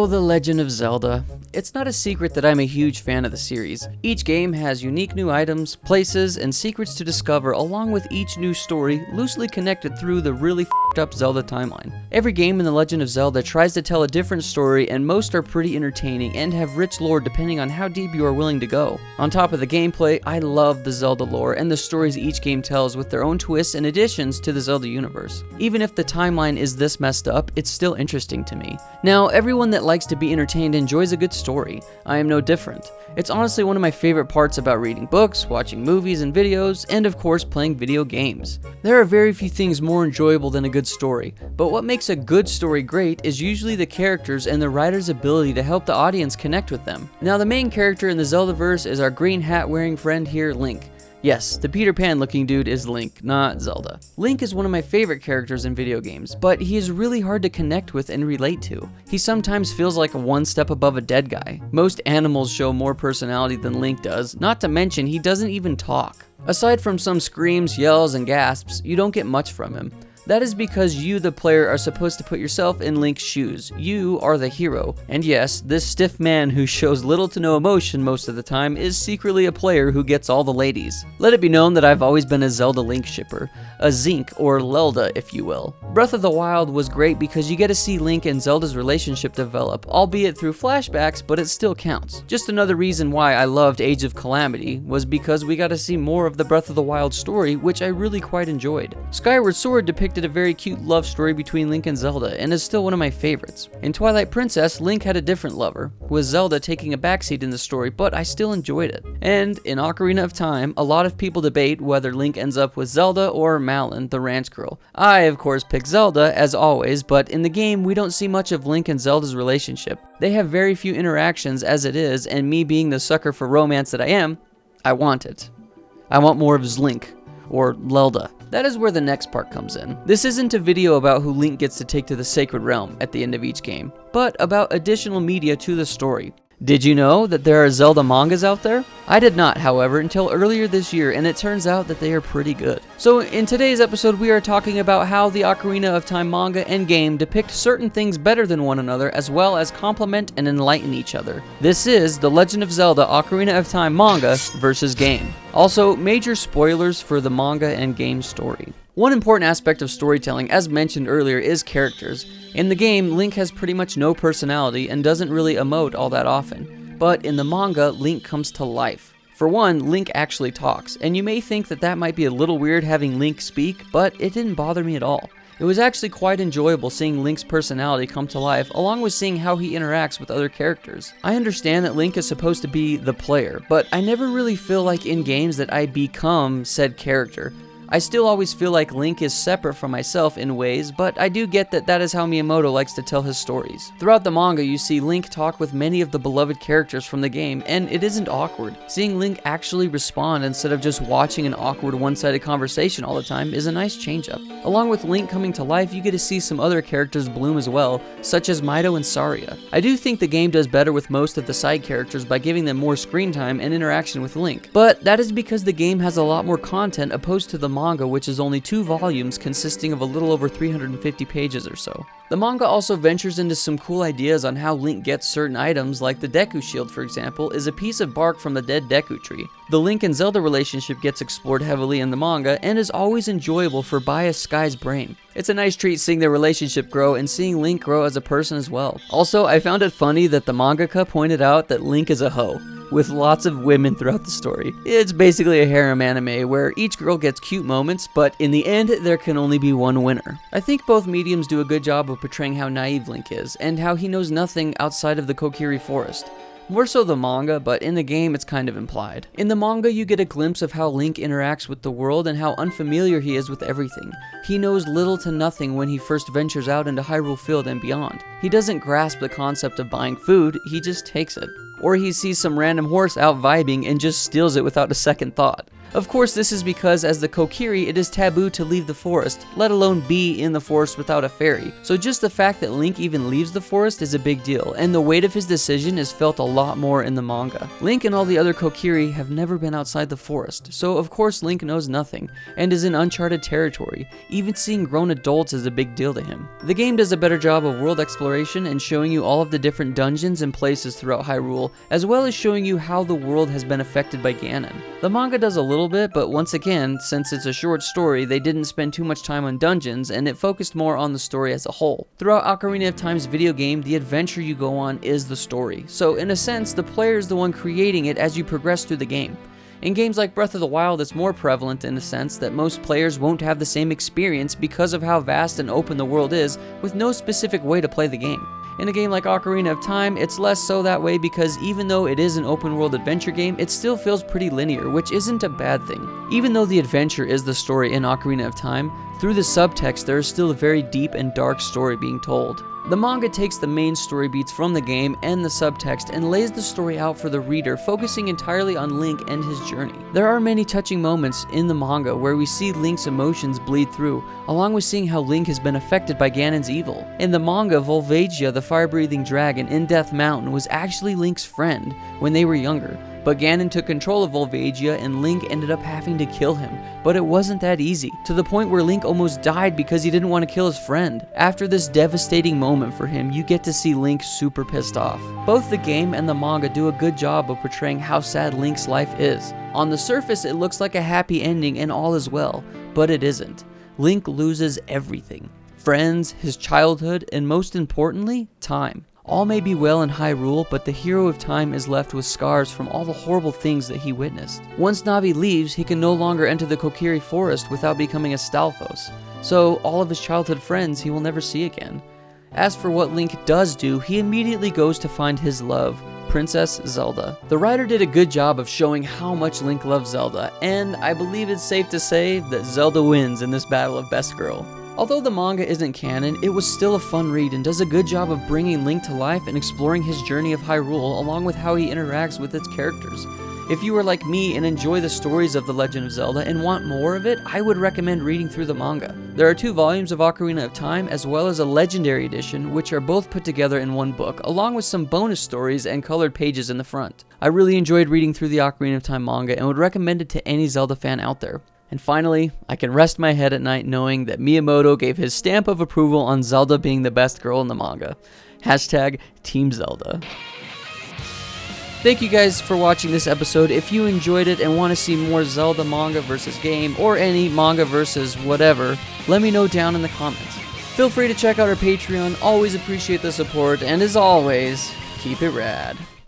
The Legend of Zelda. It's not a secret that I'm a huge fan of the series. Each game has unique new items, places, and secrets to discover, along with each new story loosely connected through the really f***ed up Zelda timeline. Every game in The Legend of Zelda tries to tell a different story, and most are pretty entertaining and have rich lore depending on how deep you are willing to go. On top of the gameplay, I love the Zelda lore and the stories each game tells with their own twists and additions to the Zelda universe. Even if the timeline is this messed up, it's still interesting to me. Now, everyone that likes to be entertained enjoys a good story. I am no different. It's honestly one of my favorite parts about reading books, watching movies and videos, and of course playing video games. There are very few things more enjoyable than a good story, but what makes a good story great is usually the characters and the writer's ability to help the audience connect with them. Now, the main character in the Zeldaverse is our green hat wearing friend here, Link. Yes, the Peter Pan looking dude is Link, not Zelda. Link is one of my favorite characters in video games, but he is really hard to connect with and relate to. He sometimes feels like one step above a dead guy. Most animals show more personality than Link does, not to mention he doesn't even talk. Aside from some screams, yells, and gasps, you don't get much from him. That is because you, the player, are supposed to put yourself in Link's shoes. You are the hero. And yes, this stiff man who shows little to no emotion most of the time is secretly a player who gets all the ladies. Let it be known that I've always been a Zelda Link shipper. A Zink, or Lelda, if you will. Breath of the Wild was great because you get to see Link and Zelda's relationship develop, albeit through flashbacks, but it still counts. Just another reason why I loved Age of Calamity was because we got to see more of the Breath of the Wild story, which I really quite enjoyed. Skyward Sword depicted a very cute love story between Link and Zelda, and is still one of my favorites. In Twilight Princess, Link had a different lover, with Zelda taking a backseat in the story, but I still enjoyed it. And in Ocarina of Time, a lot of people debate whether Link ends up with Zelda or Malon, the ranch girl. I, of course, pick Zelda, as always, but in the game, we don't see much of Link and Zelda's relationship. They have very few interactions as it is, and me being the sucker for romance that I am, I want it. I want more of Zlink, or Lelda. That is where the next part comes in. This isn't a video about who Link gets to take to the Sacred Realm at the end of each game, but about additional media to the story. Did you know that there are Zelda mangas out there? I did not, however, until earlier this year, and it turns out that they are pretty good. So in today's episode, we are talking about how the Ocarina of Time manga and game depict certain things better than one another, as well as complement and enlighten each other. This is The Legend of Zelda Ocarina of Time manga versus game. Also, major spoilers for the manga and game story. One important aspect of storytelling, as mentioned earlier, is characters. In the game, Link has pretty much no personality and doesn't really emote all that often. But in the manga, Link comes to life. For one, Link actually talks, and you may think that that might be a little weird having Link speak, but it didn't bother me at all. It was actually quite enjoyable seeing Link's personality come to life, along with seeing how he interacts with other characters. I understand that Link is supposed to be the player, but I never really feel like in games that I become said character. I still always feel like Link is separate from myself in ways, but I do get that that is how Miyamoto likes to tell his stories. Throughout the manga, you see Link talk with many of the beloved characters from the game, and it isn't awkward. Seeing Link actually respond instead of just watching an awkward one-sided conversation all the time is a nice change-up. Along with Link coming to life, you get to see some other characters bloom as well, such as Mido and Saria. I do think the game does better with most of the side characters by giving them more screen time and interaction with Link, but that is because the game has a lot more content opposed to the manga, which is only 2 volumes consisting of a little over 350 pages or so. The manga also ventures into some cool ideas on how Link gets certain items, like the Deku Shield, for example, is a piece of bark from the dead Deku tree. The Link and Zelda relationship gets explored heavily in the manga and is always enjoyable for Bias Sky's brain. It's a nice treat seeing their relationship grow and seeing Link grow as a person as well. Also, I found it funny that the mangaka pointed out that Link is a hoe, with lots of women throughout the story. It's basically a harem anime where each girl gets cute moments, but in the end, there can only be one winner. I think both mediums do a good job of portraying how naive Link is, and how he knows nothing outside of the Kokiri Forest. More so the manga, but in the game it's kind of implied. In the manga, you get a glimpse of how Link interacts with the world and how unfamiliar he is with everything. He knows little to nothing when he first ventures out into Hyrule Field and beyond. He doesn't grasp the concept of buying food, he just takes it. Or he sees some random horse out vibing and just steals it without a second thought. Of course, this is because as the Kokiri, it is taboo to leave the forest, let alone be in the forest without a fairy. So just the fact that Link even leaves the forest is a big deal, and the weight of his decision is felt a lot more in the manga. Link and all the other Kokiri have never been outside the forest, so of course Link knows nothing, and is in uncharted territory. Even seeing grown adults is a big deal to him. The game does a better job of world exploration and showing you all of the different dungeons and places throughout Hyrule, as well as showing you how the world has been affected by Ganon. The manga does a little bit, but once again, since it's a short story, they didn't spend too much time on dungeons, and it focused more on the story as a whole. Throughout Ocarina of Time's video game, the adventure you go on is the story, so in a sense, the player is the one creating it as you progress through the game. In games like Breath of the Wild, it's more prevalent in a sense that most players won't have the same experience because of how vast and open the world is, with no specific way to play the game. In a game like Ocarina of Time, it's less so that way because even though it is an open world adventure game, it still feels pretty linear, which isn't a bad thing. Even though the adventure is the story in Ocarina of Time, through the subtext there is still a very deep and dark story being told. The manga takes the main story beats from the game and the subtext and lays the story out for the reader, focusing entirely on Link and his journey. There are many touching moments in the manga where we see Link's emotions bleed through, along with seeing how Link has been affected by Ganon's evil. In the manga, Volvagia, the fire-breathing dragon in Death Mountain, was actually Link's friend when they were younger. But Ganon took control of Volvagia and Link ended up having to kill him. But it wasn't that easy, to the point where Link almost died because he didn't want to kill his friend. After this devastating moment for him, you get to see Link super pissed off. Both the game and the manga do a good job of portraying how sad Link's life is. On the surface, it looks like a happy ending and all is well, but it isn't. Link loses everything. Friends, his childhood, and most importantly, time. All may be well in Hyrule, but the hero of time is left with scars from all the horrible things that he witnessed. Once Navi leaves, he can no longer enter the Kokiri forest without becoming a Stalfos, so all of his childhood friends he will never see again. As for what Link does do, he immediately goes to find his love, Princess Zelda. The writer did a good job of showing how much Link loves Zelda, and I believe it's safe to say that Zelda wins in this battle of Best Girl. Although the manga isn't canon, it was still a fun read and does a good job of bringing Link to life and exploring his journey of Hyrule along with how he interacts with its characters. If you are like me and enjoy the stories of The Legend of Zelda and want more of it, I would recommend reading through the manga. There are 2 volumes of Ocarina of Time as well as a Legendary Edition, which are both put together in one book, along with some bonus stories and colored pages in the front. I really enjoyed reading through the Ocarina of Time manga and would recommend it to any Zelda fan out there. And finally, I can rest my head at night knowing that Miyamoto gave his stamp of approval on Zelda being the best girl in the manga. Hashtag Team Zelda. Thank you guys for watching this episode. If you enjoyed it and want to see more Zelda manga versus game, or any manga versus whatever, let me know down in the comments. Feel free to check out our Patreon, always appreciate the support, and as always, keep it rad.